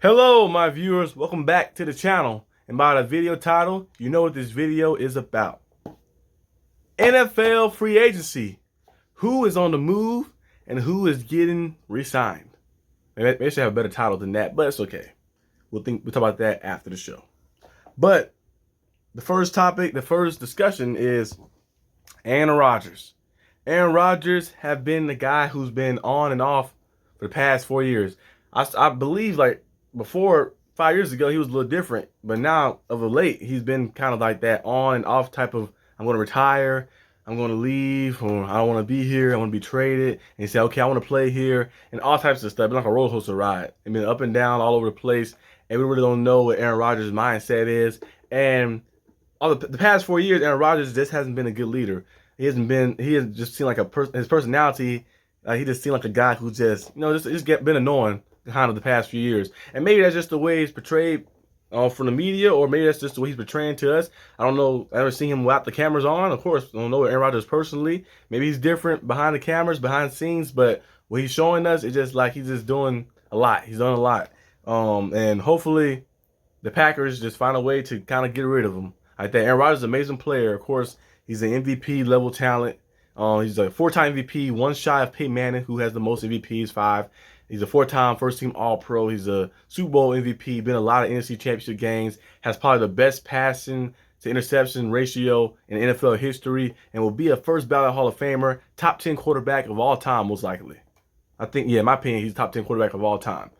Hello, my viewers. Welcome back to the channel. And by the video title, you know what this video is about. NFL free agency. Who is on the move and who is getting re-signed? They should have a better title than that, but it's okay. We'll talk about that after the show. But the first topic, the first discussion is Aaron Rodgers. Aaron Rodgers have been the guy who's been on and off for the past 4 years. I believe before 5 years ago, he was a little different, but now of late, he's been kind of like that on and off type of, I'm going to retire, I'm going to leave, or I don't want to be here, I want to be traded. And he said, okay, I want to play here, and all types of stuff. It's like a roller coaster ride. I mean, up and down, all over the place, and we really don't know what Aaron Rodgers' mindset is. And all the past 4 years, Aaron Rodgers just hasn't been a good leader. He has just seemed like his personality, he just seemed like a guy who just, been annoying kind of the past few years. And maybe that's just the way he's portrayed from the media, or maybe that's just the way he's portraying to us. I don't know. I never seen him without the cameras on. Of course, I don't know Aaron Rodgers personally. Maybe he's different behind the cameras, behind the scenes, but what he's showing us is just like he's just doing a lot. He's done a lot. And hopefully the Packers just find a way to kind of get rid of him. I think Aaron Rodgers is an amazing player. Of course, he's an MVP level talent. He's a 4-time MVP, one shy of Peyton Manning, who has the most MVPs, 5. He's a 4-time first-team All-Pro. He's a Super Bowl MVP, been a lot of NFC Championship games, has probably the best passing to interception ratio in NFL history, and will be a first ballot Hall of Famer, top 10 quarterback of all time, most likely. I think, in my opinion, he's top 10 quarterback of all time.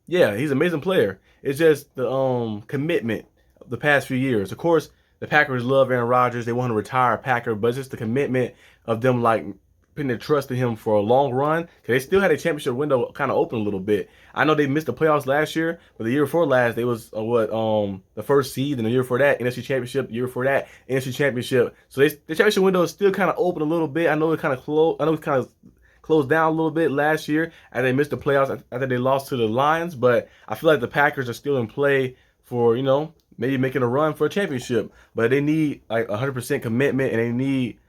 Yeah, he's an amazing player. It's just the commitment of the past few years. Of course, the Packers love Aaron Rodgers. They want to retire a Packer, but it's just the commitment of them putting their trust in him for a long run, because they still had a championship window kind of open a little bit. I know they missed the playoffs last year, but the year before last, they was the first seed, and the year before that, NFC Championship, the year before that, NFC Championship. So the championship window is still kind of open a little bit. I know it kind of closed down a little bit last year as they missed the playoffs after they lost to the Lions, but I feel like the Packers are still in play for, maybe making a run for a championship. But they need 100% commitment, and they need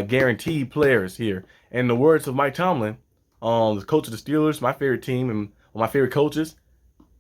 guaranteed players here. And in the words of Mike Tomlin, the coach of the Steelers, my favorite team and one of my favorite coaches,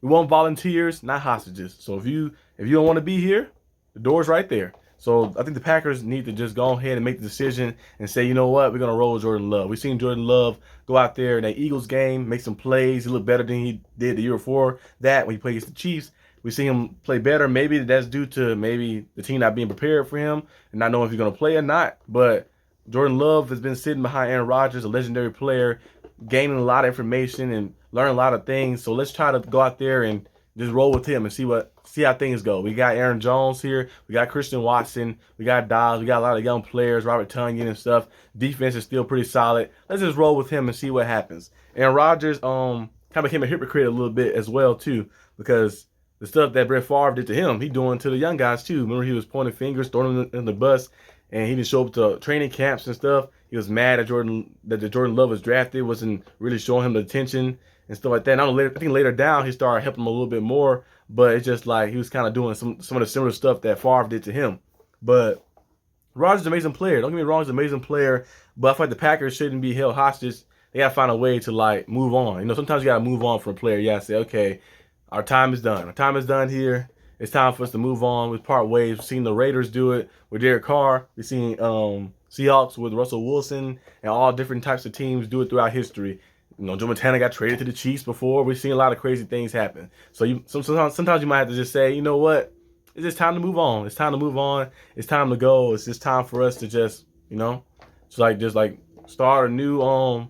we want volunteers, not hostages. So if you don't want to be here, the door's right there. So I think the Packers need to just go ahead and make the decision and say, you know what, we're going to roll with Jordan Love. We've seen Jordan Love go out there in that Eagles game, make some plays. He looked better than he did the year before that when he played against the Chiefs. We see him play better. Maybe that's due to maybe the team not being prepared for him and not knowing if he's going to play or not. But Jordan Love has been sitting behind Aaron Rodgers, a legendary player, gaining a lot of information and learning a lot of things. So let's try to go out there and just roll with him and see how things go. We got Aaron Jones here. We of Christian Watson. We got Dobbs. We got a lot of young players, Robert Tonyan and stuff. Defense is still pretty solid. Let's just roll with him and see what happens. Aaron Rodgers kind of became a hypocrite a little bit as well too, because the stuff that Brett Favre did to him, he doing to the young guys too. Remember, he was pointing fingers, throwing them in the bus, and he didn't show up to training camps and stuff. He was mad at the Jordan Love was drafted, wasn't really showing him the attention and stuff like that. And I think later down he started helping him a little bit more, but it's just like he was kind of doing some of the similar stuff that Favre did to him. But Rodgers is an amazing player. Don't get me wrong, he's an amazing player, but I feel like the Packers shouldn't be held hostage. They gotta find a way to move on. Sometimes you gotta move on from a player. You gotta say, okay, our time is done. Our time is done here. It's time for us to move on. We part ways. We've seen the Raiders do it with Derek Carr. We've seen Seahawks with Russell Wilson, and all different types of teams do it throughout history. Joe Montana got traded to the Chiefs before. We've seen a lot of crazy things happen. So sometimes you might have to just say, you know what? It's just time to move on. It's time to move on. It's time to go. It's just time for us to just start a new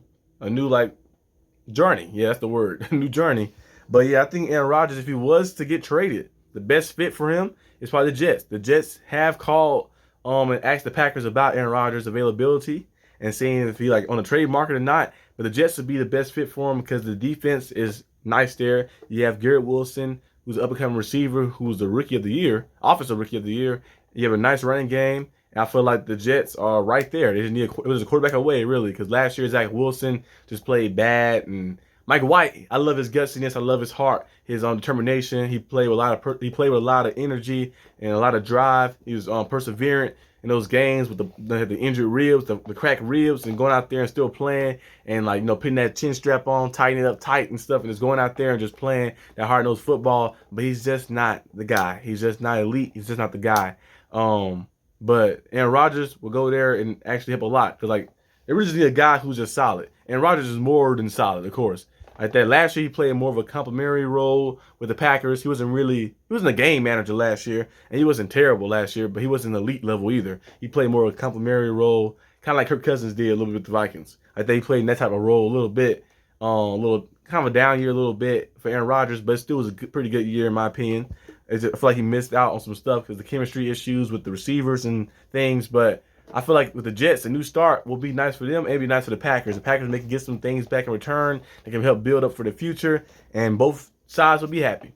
journey. Yeah, that's the word. A new journey. But yeah, I think Aaron Rodgers, if he was to get traded, the best fit for him is probably the Jets. The Jets have called and asked the Packers about Aaron Rodgers' availability and seeing if he on the trade market or not. But the Jets would be the best fit for him because the defense is nice there. You have Garrett Wilson, who's an up-and-coming receiver, who's the Rookie of the Year, Offensive Rookie of the Year. You have a nice running game, and I feel like the Jets are right there. They just need it was a quarterback away, really, because last year Zach Wilson just played bad, and Mike White, I love his gutsiness. I love his heart, his determination. He played with a lot of energy and a lot of drive. He was perseverant. in those games with the injured ribs, the cracked ribs, and going out there and still playing and like putting that chin strap on, tightening it up tight and stuff, and just going out there and just playing that hard-nosed football. But he's just not the guy. He's just not elite. He's just not the guy. But Aaron Rodgers will go there and actually help a lot because like they really just need a guy who's just solid. And Rodgers is more than solid, of course. Like that last year, he played more of a complimentary role with the Packers. He wasn't a game manager last year, and he wasn't terrible last year, but he wasn't elite level either. He played more of a complimentary role, kind of like Kirk Cousins did a little bit with the Vikings. I think he played in that type of role a little bit, little kind of a down year a little bit for Aaron Rodgers, but it still was a pretty good year in my opinion. I feel like he missed out on some stuff because the chemistry issues with the receivers and things, but I feel like with the Jets, a new start will be nice for them. It'll be nice for the Packers. The Packers can get some things back in return. They can help build up for the future, and both sides will be happy.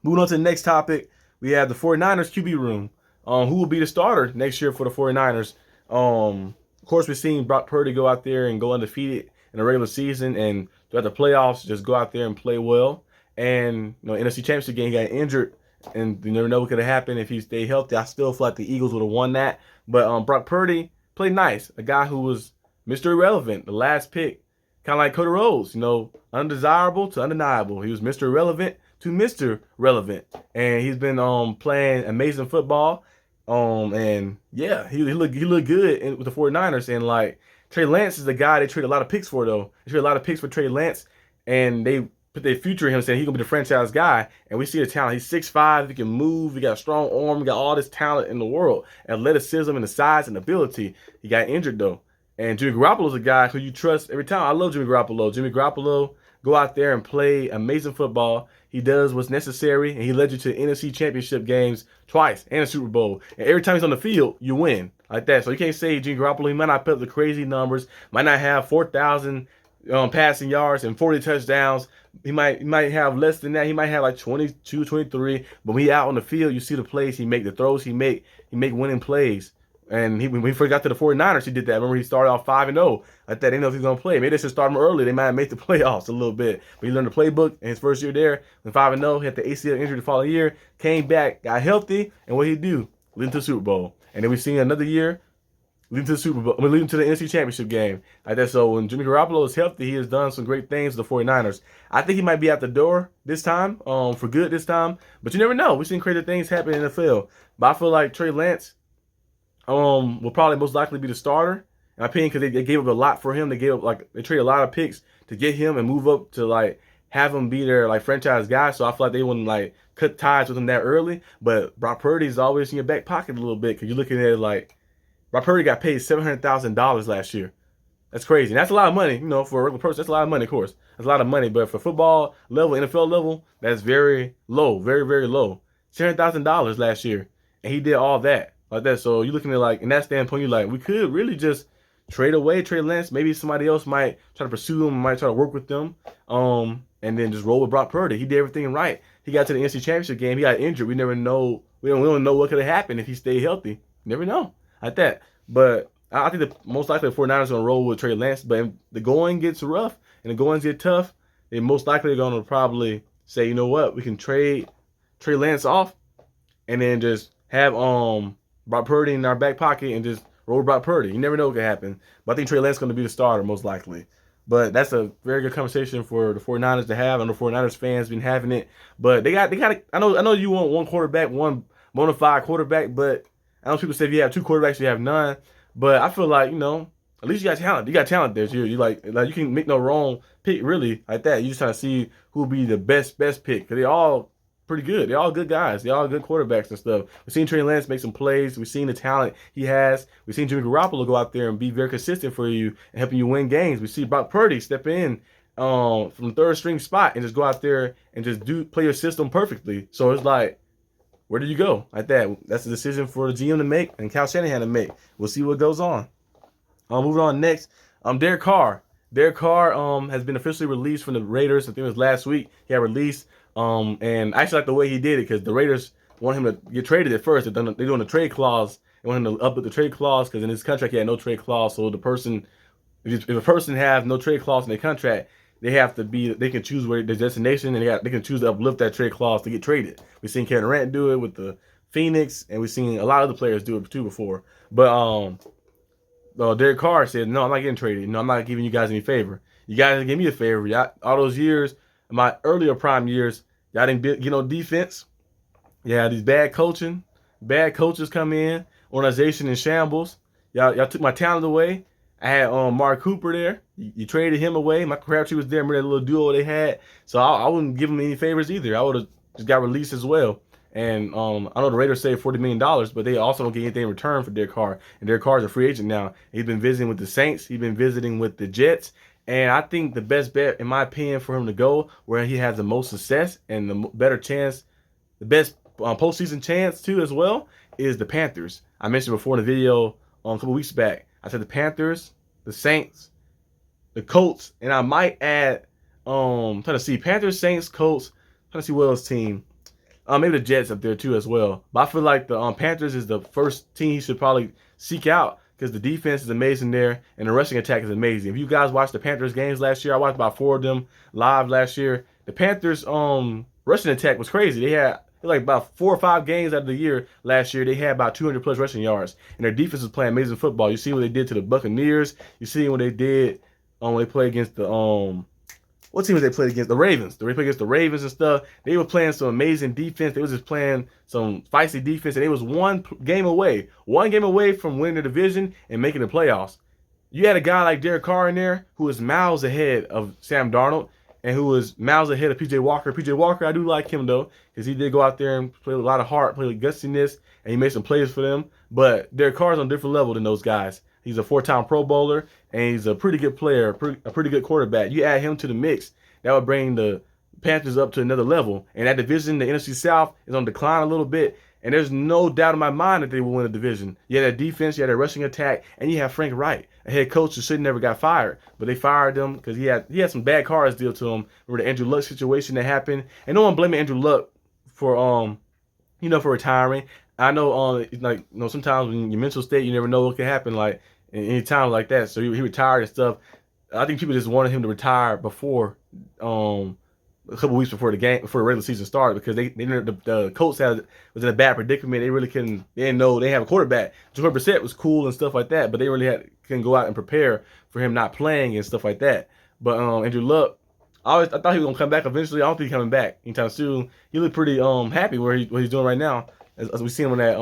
Moving on to the next topic, we have the 49ers QB room. Who will be the starter next year for the 49ers? Of course, we've seen Brock Purdy go out there and go undefeated in the regular season, and throughout the playoffs, just go out there and play well. And NFC Championship game, he got injured, and you never know what could have happened if he stayed healthy. I still feel like the Eagles would have won that. But Brock Purdy played nice. A guy who was Mr. Irrelevant, the last pick. Kind of like Cody Rhodes, undesirable to undeniable. He was Mr. Irrelevant to Mr. Relevant. And he's been playing amazing football. And yeah, he looked good with the 49ers. And like Trey Lance is the guy they traded a lot of picks for, though. They traded a lot of picks for Trey Lance. And they put their future in him, saying he's going to be the franchise guy. And we see the talent. He's 6'5", he can move, he got a strong arm, he got all this talent in the world. Athleticism and the size and ability. He got injured, though. And Jimmy Garoppolo's a guy who you trust every time. I love Jimmy Garoppolo. Jimmy Garoppolo go out there and play amazing football. He does what's necessary, and he led you to NFC Championship games twice and a Super Bowl. And every time he's on the field, you win like that. So you can't say Jimmy Garoppolo, he might not put up the crazy numbers, might not have 4,000 passing yards and 40 touchdowns. He might have less than that. He might have like 22, 23. But when he out on the field, you see the plays he make, the throws he make winning plays. And when he first got to the 49ers, he did that. Remember, he started off 5-0. Like that, they didn't know if he was going to play. Maybe they should start him early. They might have made the playoffs a little bit. But he learned the playbook in his first year there. When 5-0, he had the ACL injury the following year. Came back, got healthy. And what did he do? Lead to the Super Bowl. And then we've seen another year leading to the Super Bowl, leading to the NFC Championship game. Like that. So when Jimmy Garoppolo is healthy, he has done some great things with the 49ers. I think he might be out the door this time, for good this time. But you never know. We've seen crazy things happen in the NFL. But I feel like Trey Lance will probably most likely be the starter, in my opinion, because they gave up a lot for him. They traded a lot of picks to get him and move up to like have him be their like franchise guy. So I feel like they wouldn't like cut ties with him that early. But Brock Purdy is always in your back pocket a little bit because you're looking at it like Brock Purdy got paid $700,000 last year. That's crazy. And that's a lot of money, for a regular person. That's a lot of money, of course. That's a lot of money. But for football level, NFL level, that's very low, very, very low. $700,000 last year, and he did all that. Like that. So you're looking at like, in that standpoint, you're like, we could really just trade away Trey Lance. Maybe somebody else might try to pursue him, might try to work with them, and then just roll with Brock Purdy. He did everything right. He got to the NFC Championship game. He got injured. We never know. We don't know what could have happened if he stayed healthy. You never know like that. But I think the most likely the 49ers are going to roll with Trey Lance. But if the going gets rough and the goings get tough, they most likely are going to probably say, you know what, we can trade Trey Lance off and then just have Brock Purdy in our back pocket and just roll Brock Purdy. You never know what could happen. But I think Trey Lance is going to be the starter most likely. But that's a very good conversation for the 49ers to have. I know 49ers fans been having it. But they got I know you want one quarterback, one bona fide quarterback, but I know people say if you have two quarterbacks, you have none. But I feel like, at least you got talent. You got talent there. So you like you can make no wrong pick really like that. You just trying to see who will be the best pick. Because they all pretty good. They're all good guys. They're all good quarterbacks and stuff. We've seen Trey Lance make some plays. We've seen the talent he has. We've seen Jimmy Garoppolo go out there and be very consistent for you and helping you win games. We see Brock Purdy step in from third string spot and just go out there and just play your system perfectly. So it's like, where do you go like that? That's a decision for the GM to make and Kyle Shanahan to make. We'll see what goes on. Moving on next, Derek Carr. Derek Carr has been officially released from the Raiders. I think it was last week. He got released. And I actually like the way he did it because the Raiders want him to get traded at first. They're doing a trade clause. They want him to up with the trade clause because in his contract he had no trade clause. So the person, if a person has no trade clause in their contract, they can choose where their destination and they can choose to uplift that trade clause to get traded. We've seen Kevin Durant do it with the Phoenix, and we've seen a lot of other players do it too before. But Derek Carr said, "No, I'm not getting traded. No, I'm not giving you guys any favor. You guys didn't give me a favor. Y'all, all those years, in my earlier prime years, y'all didn't get no defense. Yeah, these bad coaches come in, organization in shambles. Y'all took my talent away. I had Mark Cooper there. You traded him away. Michael Crabtree was there. Remember that little duo they had? So I wouldn't give him any favors either. I would have just got released as well. And I know the Raiders saved $40 million, but they also don't get anything in return for Derek Carr. And Derek Carr is a free agent now. He's been visiting with the Saints. He's been visiting with the Jets. And I think the best bet, in my opinion, for him to go where he has the most success and the better chance, the best postseason chance too as well, is the Panthers. I mentioned before in the video a couple weeks back. I said the Panthers, the Saints, the Colts, and I might add trying to see Panthers, Saints, Colts. Trying to see what else team. Maybe the Jets up there too as well. But I feel like the Panthers is the first team he should probably seek out because the defense is amazing there and the rushing attack is amazing. If you guys watched the Panthers games last year, I watched about 4 of them live last year. The Panthers rushing attack was crazy. They had like about 4 or 5 games out of the year last year. They had about 200 plus rushing yards, and their defense was playing amazing football. You see what they did to the Buccaneers. You see what they did when they played against the what team was they played against? The Ravens. They played against the Ravens and stuff. They were playing some amazing defense. They was just playing some feisty defense, and they was one game away from winning the division and making the playoffs. You had a guy like Derek Carr in there who was miles ahead of Sam Darnold and who was miles ahead of P.J. Walker. P.J. Walker, I do like him, though, because he did go out there and play a lot of heart, play with gutsiness, and he made some plays for them. But Derek Carr's on a different level than those guys. He's a 4-time Pro Bowler, and he's a pretty good player, a pretty good quarterback. You add him to the mix, that would bring the Panthers up to another level. And that division, the NFC South, is on decline a little bit. And there's no doubt in my mind that they will win the division. You had that defense, you had that rushing attack, and you have Frank Wright, a head coach who should never got fired. But they fired him because he had some bad cards deal to him. Remember the Andrew Luck situation that happened? And no one blaming Andrew Luck for for retiring. I know sometimes when your mental state, you never know what can happen like any time like that. So he retired and stuff. I think people just wanted him to retire before a couple weeks before the regular season started because the Colts was in a bad predicament. They really they didn't know they have a quarterback. Jacoby Brissett was cool and stuff like that, but they really couldn't go out and prepare for him not playing and stuff like that. But Andrew Luck, I thought he was gonna come back eventually. I don't think he's coming back anytime soon. He looked pretty happy what he's doing right now. As we seen him in that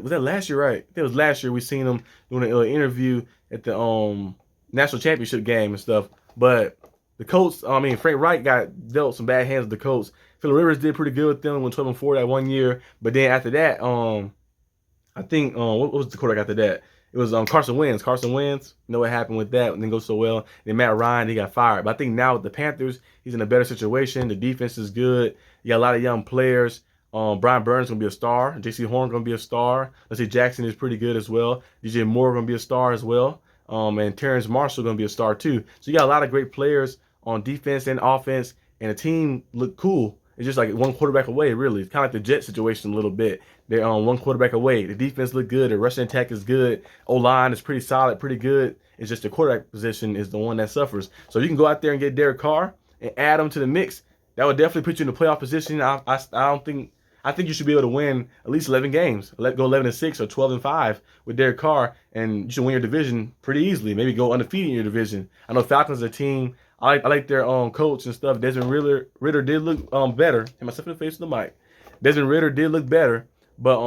was that last year, right? It was last year we seen him doing an interview at the national championship game and stuff. But the Colts, Frank Wright got dealt some bad hands with the Colts. Phillip Rivers did pretty good with them, went 12-4 that 1 year. But then after that, I think what was the quarterback after that? It was Carson Wentz. Carson Wentz, you know what happened with that? It didn't go so well. Then Matt Ryan, he got fired. But I think now with the Panthers, he's in a better situation. The defense is good. You got a lot of young players. Brian Burns going to be a star. J.C. Horn going to be a star. Let's say Jackson is pretty good as well. DJ Moore going to be a star as well. And Terrence Marshall going to be a star too. So you got a lot of great players on defense and offense, and the team looked cool. It's just like one quarterback away, really. It's kind of like the Jet situation a little bit. They're one quarterback away. The defense looked good. The rushing attack is good. O-line is pretty solid, pretty good. It's just the quarterback position is the one that suffers. So you can go out there and get Derek Carr and add him to the mix. That would definitely put you in the playoff position. I think you should be able to win at least 11 games. Go 11-6 or 12-5 with Derek Carr, and you should win your division pretty easily. Maybe go undefeated in your division. I know Falcons are a team. I like their coach and stuff. Desmond Ritter did look better. Hit myself in the face with the mic. Desmond Ritter did look better, but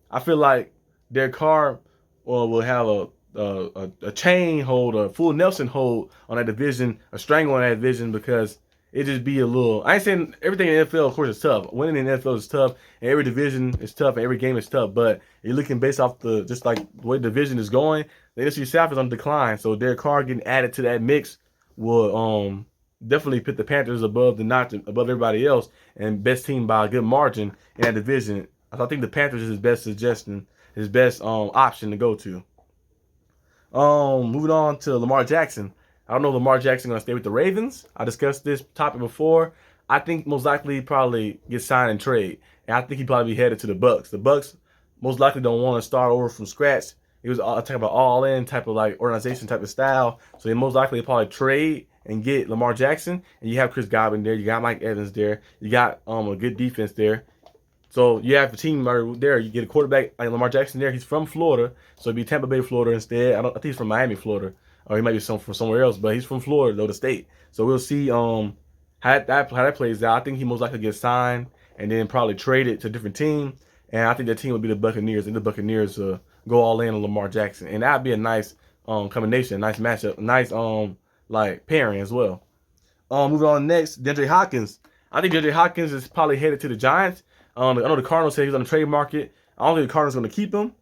I feel like Derek Carr will have a chain hold, a full Nelson hold on that division, a strangle on that division because it just be a little. I ain't saying everything in the NFL, of course, is tough. Winning in the NFL is tough, and every division is tough, and every game is tough. But you're looking based off just like the way the division is going, the NFC South is on decline. So Derek Carr getting added to that mix will definitely put the Panthers above the notch, above everybody else, and best team by a good margin in that division. I think the Panthers is his best suggestion, his best option to go to. Moving on to Lamar Jackson. I don't know if Lamar Jackson going to stay with the Ravens. I discussed this topic before. I think most likely he probably get signed and trade. And I think he probably be headed to the Bucs. The Bucs most likely don't want to start over from scratch. It was talking about all-in type of like organization type of style. So they most likely probably trade and get Lamar Jackson. And you have Chris Godwin there. You got Mike Evans there. You got a good defense there. So you have the team right there. You get a quarterback like Lamar Jackson there. He's from Florida, so it'd be Tampa Bay, Florida instead. I think he's from Miami, Florida, or he might be from somewhere else, but he's from Florida, though, the state. So we'll see how that plays out. I think he most likely gets signed and then probably traded to a different team. And I think that team would be the Buccaneers, and the Buccaneers go all in on Lamar Jackson, and that'd be a nice combination, nice matchup, nice like pairing as well. Moving on next, DeAndre Hopkins. I think DeAndre Hopkins is probably headed to the Giants. I know the Cardinals say he's on the trade market. I don't think the Cardinals are going to keep him.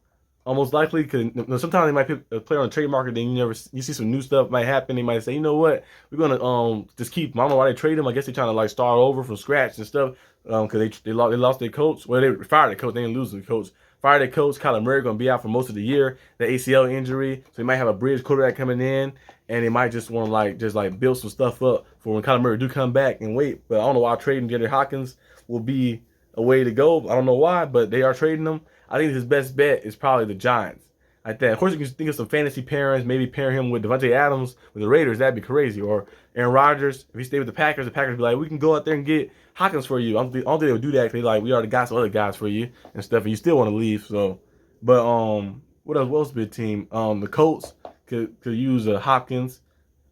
Most likely, because sometimes they might pick a player on the trade market, then you see some new stuff might happen. They might say, you know what, we're gonna just keep him. I don't know why they trade him. I guess they're trying to like start over from scratch and stuff. Because they lost their coach. Well, they fired their coach. They didn't lose their coach. Fired their coach. Kyler Murray gonna be out for most of the year. The ACL injury, so they might have a bridge quarterback coming in, and they might just want to just build some stuff up for when Kyler Murray do come back and wait. But I don't know why trading DeAndre Hopkins will be a way to go. I don't know why, but they are trading him. I think his best bet is probably the Giants. Like that. Of course, you can think of some fantasy pairings. Maybe pair him with Devontae Adams with the Raiders. That'd be crazy. Or Aaron Rodgers. If he stayed with the Packers would be like, we can go out there and get Hopkins for you. I don't think they would do that. They like, we already got some other guys for you and stuff, and you still want to leave. So, but what else? What else would be a team? The Colts could use a Hopkins.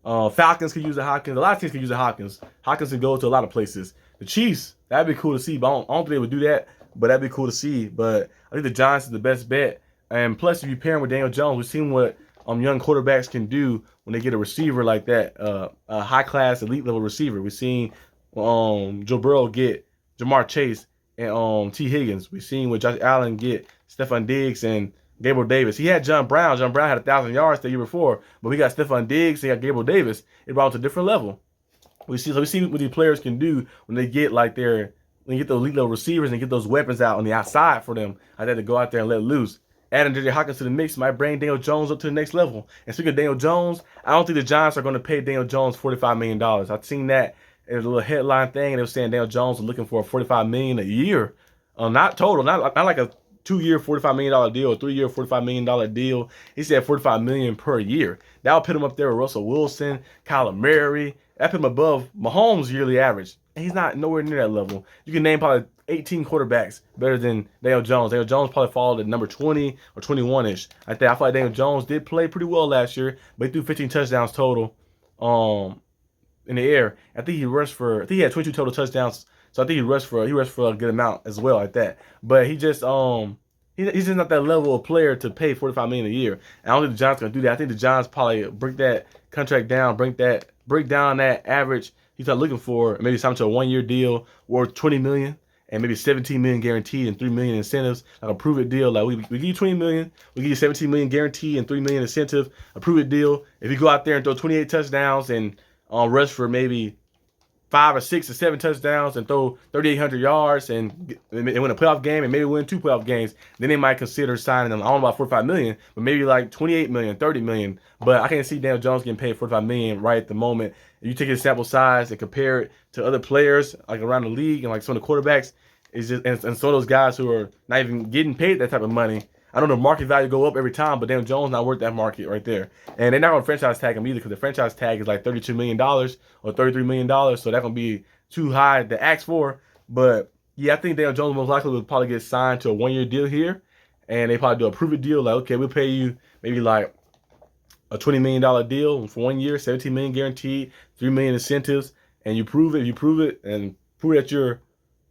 Falcons could use a Hopkins. A lot of teams could use a Hopkins. Hopkins could go to a lot of places. The Chiefs, that'd be cool to see. But I don't think they would do that. But that'd be cool to see. But I think the Giants is the best bet. And plus, if you pair him with Daniel Jones, we've seen what young quarterbacks can do when they get a receiver like that, a high-class, elite-level receiver. We've seen Joe Burrow get Jamar Chase and T. Higgins. We've seen what Josh Allen get Stephon Diggs and Gabriel Davis. He had John Brown. John Brown had 1,000 yards the year before, but we got Stephon Diggs and Gabriel Davis. It brought it to a different level. We see what these players can do when they get when they get those elite-level receivers and get those weapons out on the outside for them. I had to go out there and let loose. Adding DeAndre Hopkins to the mix might bring Daniel Jones up to the next level. And speaking of Daniel Jones, I don't think the Giants are going to pay Daniel Jones $45 million. I've seen that as a little headline thing. They were saying Daniel Jones was looking for $45 million a year. Not total, not like a 2-year $45 million deal, a 3-year $45 million deal. He said $45 million per year. That would put him up there with Russell Wilson, Kyler Murray. That put him above Mahomes' yearly average. And he's not nowhere near that level. You can name probably 18 quarterbacks better than Daniel Jones. Daniel Jones probably followed at number 20 or 21-ish. I feel like Daniel Jones did play pretty well last year, but he threw 15 touchdowns total in the air. I think he had 22 total touchdowns. So I think he rushed for a good amount as well like that. But he's just not that level of player to pay $45 million a year. And I don't think the Giants are gonna do that. I think the Giants probably break that contract down, break down that average he's not looking for, maybe sign to a 1-year deal worth $20 million. And maybe $17 million guaranteed and $3 million incentives, like a prove-it deal. Like we give you $20 million, we give you $17 million guaranteed and $3 million incentive, a prove-it deal. If you go out there and throw 28 touchdowns and rush for maybe 5 or 6 or 7 touchdowns and throw 3,800 yards and win a playoff game and maybe win 2 playoff games, then they might consider signing them. I don't know about $45 million, but maybe like $28 million, $30 million. But I can't see Daniel Jones getting paid $45 million right at the moment. If you take his sample size and compare it to other players like around the league and like some of the quarterbacks, it's just and some of those guys who are not even getting paid that type of money. I know the market value go up every time, but Daniel Jones not worth that market right there. And they're not going to franchise tag him either because the franchise tag is like $32 million or $33 million. So that's going to be too high to ask for. But yeah, I think Daniel Jones most likely will probably get signed to a 1-year deal here. And they probably do a prove-it deal. Like, okay, we'll pay you maybe like a $20 million deal for 1 year, $17 million guaranteed, $3 million incentives. And you prove it, and prove that you're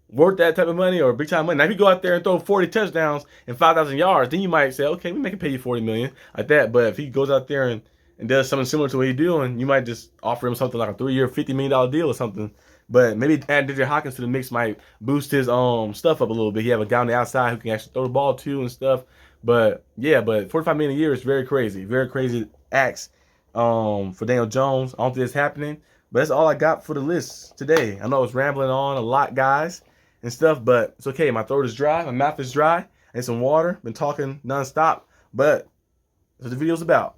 worth that type of money or big time money. Now, if you go out there and throw 40 touchdowns and 5,000 yards, then you might say, okay, we can pay you $40 million like that. But if he goes out there and does something similar to what he's doing, you might just offer him something like a 3-year, $50 million deal or something. But maybe add DeAndre Hopkins to the mix might boost his stuff up a little bit. He have a guy on the outside who can actually throw the ball to and stuff. But yeah, but $45 million a year is very crazy acts for Daniel Jones. I don't think it's happening. But that's all I got for the list today. I know I was rambling on a lot, guys, and stuff, but it's okay. My throat is dry, my mouth is dry. I need some water. Been talking nonstop, but that's what the video's about.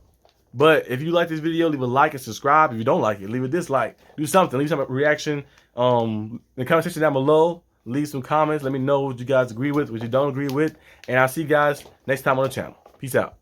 But if you like this video, leave a like and subscribe. If you don't like it, leave a dislike. Do something. Leave some reaction in the comment section down below. Leave some comments. Let me know what you guys agree with, what you don't agree with. And I'll see you guys next time on the channel. Peace out.